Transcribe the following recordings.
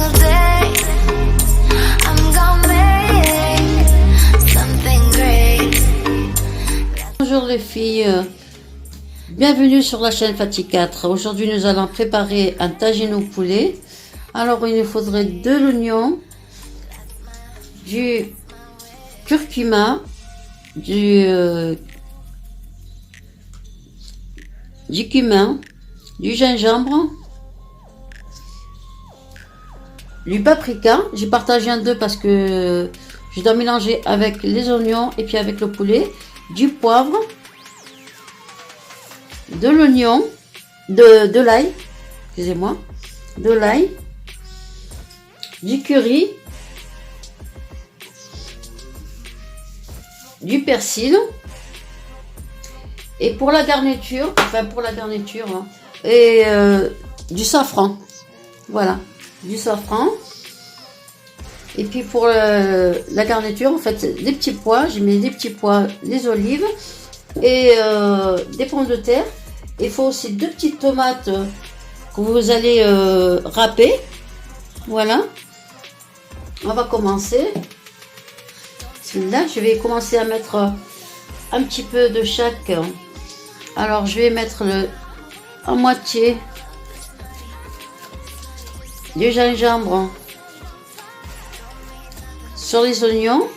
single day. I'm gonna make something great. Bonjour les filles, bienvenue sur la chaîne Fatih 4. Aujourd'hui nous allons préparer un tagine au poulet. Alors il nous faudrait de l'oignon, du curcuma, du cumin, du gingembre, du paprika. J'ai partagé en deux parce que je dois mélanger avec les oignons et puis avec le poulet. Du poivre, de l'oignon, de l'ail, excusez-moi, de l'ail, du curry, du persil, et pour la garniture, hein, et du safran. Voilà, du safran. Et puis pour la garniture, en fait, des petits pois, j'ai mis des petits pois, des olives et des pommes de terre. Il faut aussi 2 petites tomates que vous allez râper. Voilà. On va commencer. Là, je vais commencer à mettre un petit peu de chaque. Alors, je vais mettre en moitié du gingembre sur les oignons,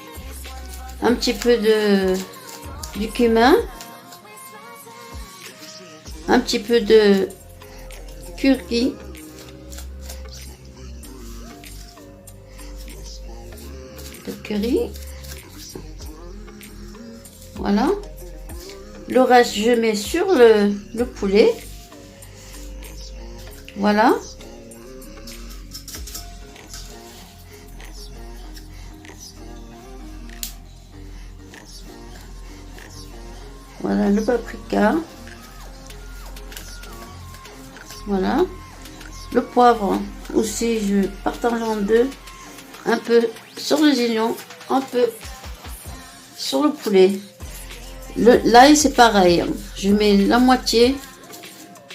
un petit peu du cumin, un petit peu de curry, voilà. Le reste je mets sur le poulet, voilà. Voilà le paprika, voilà. Le poivre aussi, je partage en deux, un peu sur les oignons, un peu sur le poulet. L'ail c'est pareil, je mets la moitié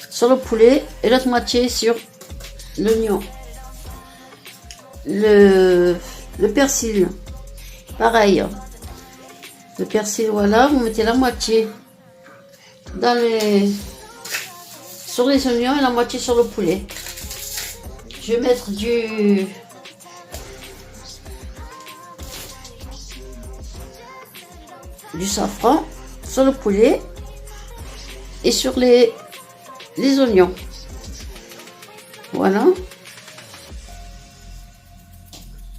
sur le poulet et l'autre moitié sur l'oignon. Le persil, pareil. Le persil, voilà, vous mettez la moitié sur les oignons et la moitié sur le poulet. Je vais mettre du safran sur le poulet et sur les oignons. Voilà.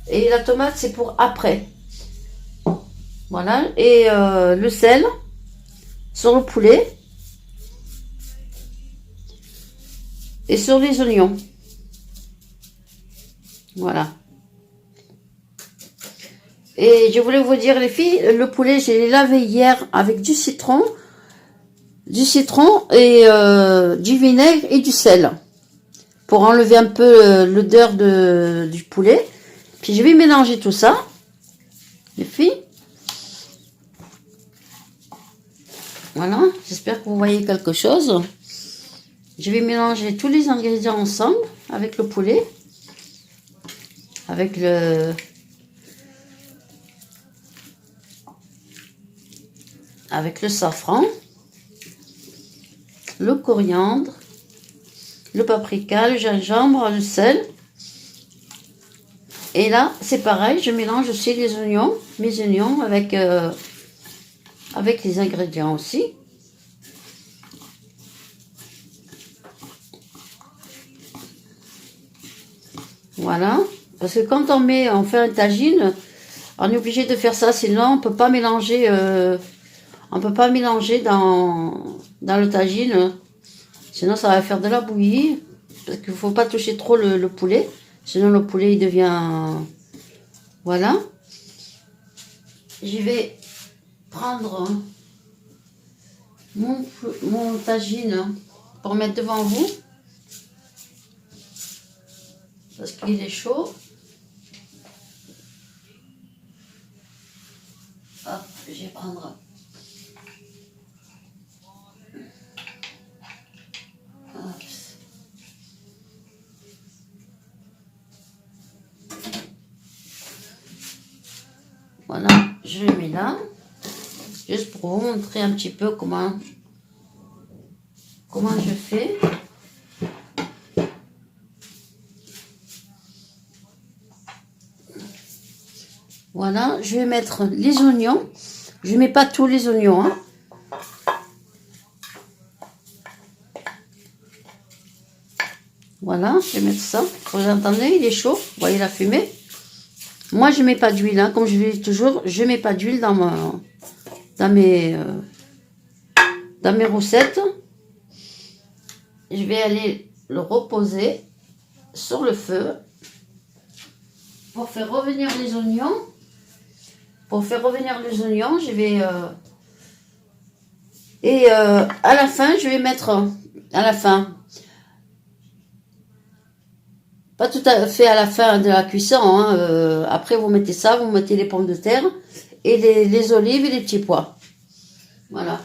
Et la tomate, c'est pour après. Voilà. Et le sel sur le poulet et sur les oignons. Voilà. Et je voulais vous dire, les filles, le poulet, je l'ai lavé hier avec du citron et du vinaigre et du sel pour enlever un peu l'odeur du poulet. Puis je vais mélanger tout ça, les filles. Voilà, j'espère que vous voyez quelque chose. Je vais mélanger tous les ingrédients ensemble avec le poulet, avec le safran, le coriandre, le paprika, le gingembre, le sel. Et là, c'est pareil, je mélange aussi les oignons, mes oignons avec les ingrédients aussi. Voilà, parce que quand on fait un tagine, on est obligé de faire ça, sinon on peut pas mélanger dans le tagine, sinon ça va faire de la bouillie, parce qu'il faut pas toucher trop le poulet, sinon le poulet il devient, voilà. Je vais prendre mon tagine pour mettre devant vous, parce qu'il est chaud. Hop, je vais prendre là. Juste pour vous montrer un petit peu comment je fais. Voilà, je vais mettre les oignons. Je mets pas tous les oignons, hein. Voilà, je vais mettre ça. Vous entendez, il est chaud. Vous voyez la fumée. Moi, je mets pas d'huile, hein. Comme je dis toujours, je mets pas d'huile dans mes recettes. Je vais aller le reposer sur le feu pour faire revenir les oignons. Pour faire revenir les oignons, je vais à la fin, je vais mettre à la fin, pas tout à fait à la fin de la cuisson, hein, après vous mettez ça, vous mettez les pommes de terre et les olives et les petits pois. Voilà.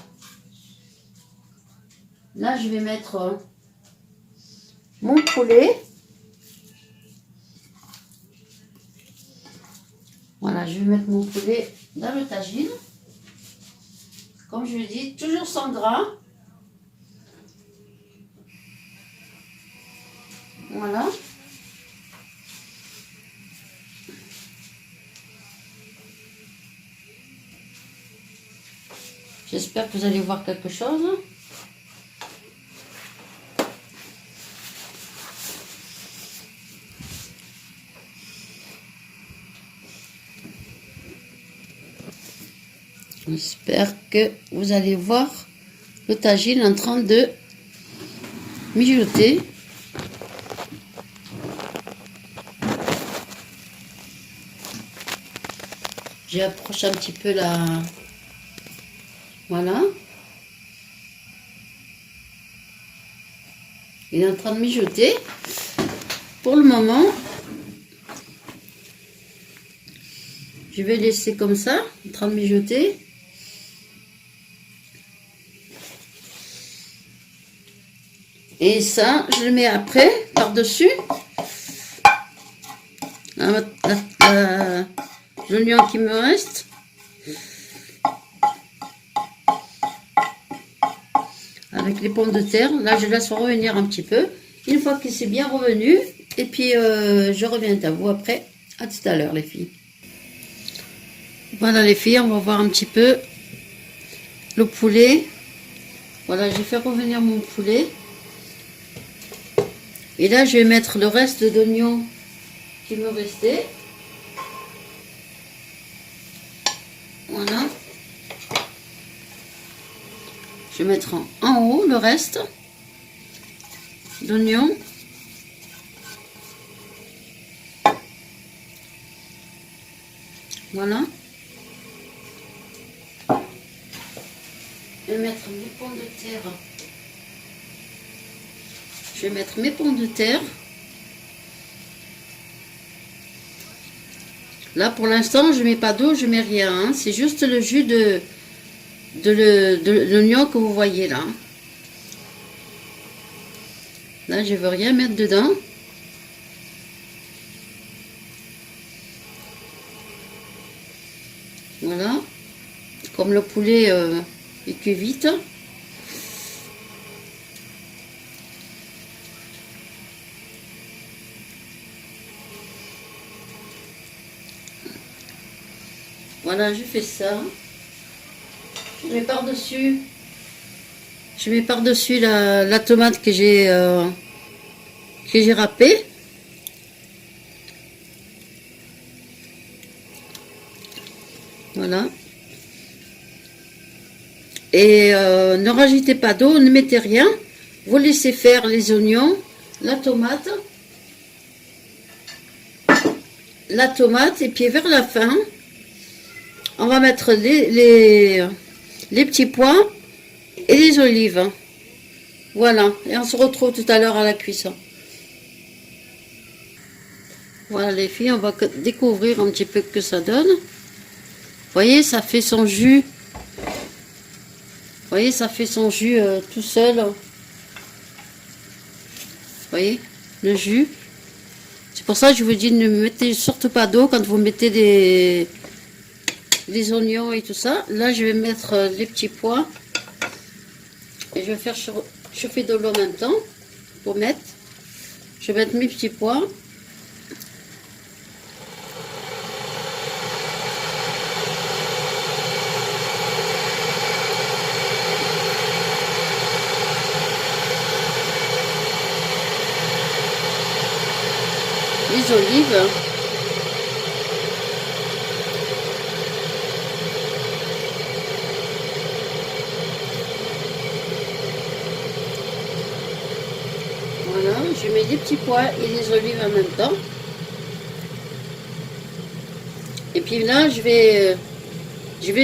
Là, je vais mettre mon poulet. Voilà, je vais mettre mon poulet dans le tagine. Comme je le dis, toujours sans gras. Voilà. J'espère que vous allez voir quelque chose. J'espère que vous allez voir le tagine en train de mijoter. J'approche un petit peu la... Voilà. Il est en train de mijoter. Pour le moment, je vais laisser comme ça, en train de mijoter. Et ça, je le mets après, par-dessus. L'oignon qui me reste. Avec les pommes de terre. Là, je laisse revenir un petit peu. Une fois que c'est bien revenu. Et puis, je reviens à vous après. À tout à l'heure, les filles. Voilà, les filles, on va voir un petit peu le poulet. Voilà, j'ai fait revenir mon poulet. Et là, je vais mettre le reste d'oignons qui me restait. Voilà. Je vais mettre en haut le reste d'oignons. Voilà. Je vais mettre mes pommes de terre. Je vais mettre mes pommes de terre. Là, pour l'instant, je ne mets pas d'eau, je ne mets rien. Hein. C'est juste le jus de l'oignon que vous voyez là. Là, je ne veux rien mettre dedans. Voilà. Comme le poulet est cuit vite. Voilà, je fais ça. Je mets par-dessus. Je mets par-dessus la tomate que j'ai râpée. Voilà. Et ne rajoutez pas d'eau, ne mettez rien. Vous laissez faire les oignons, la tomate, et puis vers la fin, on va mettre les petits pois et les olives. Voilà, et on se retrouve tout à l'heure à la cuisson. Voilà les filles, on va découvrir un petit peu ce que ça donne. Vous voyez, ça fait son jus. Vous voyez, ça fait son jus tout seul. Vous voyez, le jus. C'est pour ça que je vous dis, ne mettez surtout pas d'eau quand vous mettez les oignons et tout ça. Là, je vais mettre les petits pois. Et je vais faire chauffer de l'eau en même temps pour mettre. Je vais mettre mes petits pois. Les olives. Voilà, je mets les petits pois et les olives en même temps. Et puis là, je vais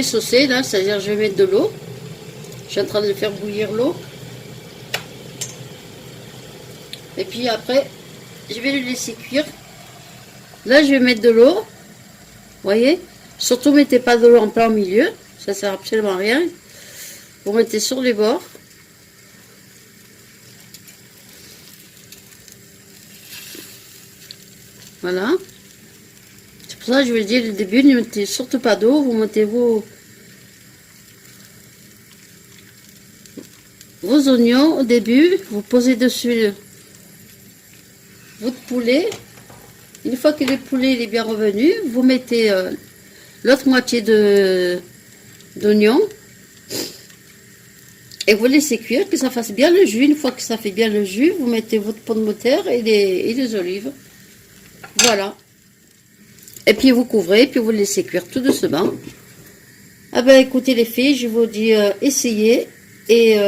saucer, là, c'est-à-dire je vais mettre de l'eau. Je suis en train de faire bouillir l'eau. Et puis après, je vais le laisser cuire. Là, je vais mettre de l'eau. Vous voyez? Surtout, mettez pas de l'eau en plein milieu. Ça sert absolument à rien. Vous mettez sur les bords. Voilà. C'est pour ça que je vais dire au début, ne mettez surtout pas d'eau. Vous mettez vos oignons au début. Vous posez dessus votre poulet. Une fois que le poulet est bien revenu, vous mettez l'autre moitié d'oignon et vous laissez cuire, que ça fasse bien le jus. Une fois que ça fait bien le jus, vous mettez votre pomme de terre et les olives. Voilà. Et puis vous couvrez, puis vous laissez cuire tout doucement. Ah ben écoutez les filles, je vous dis essayez et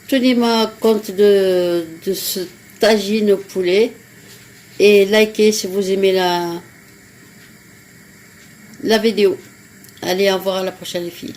tenez-moi compte de ce tagine au poulet. Et likez si vous aimez la vidéo. Allez, au revoir, à la prochaine les filles.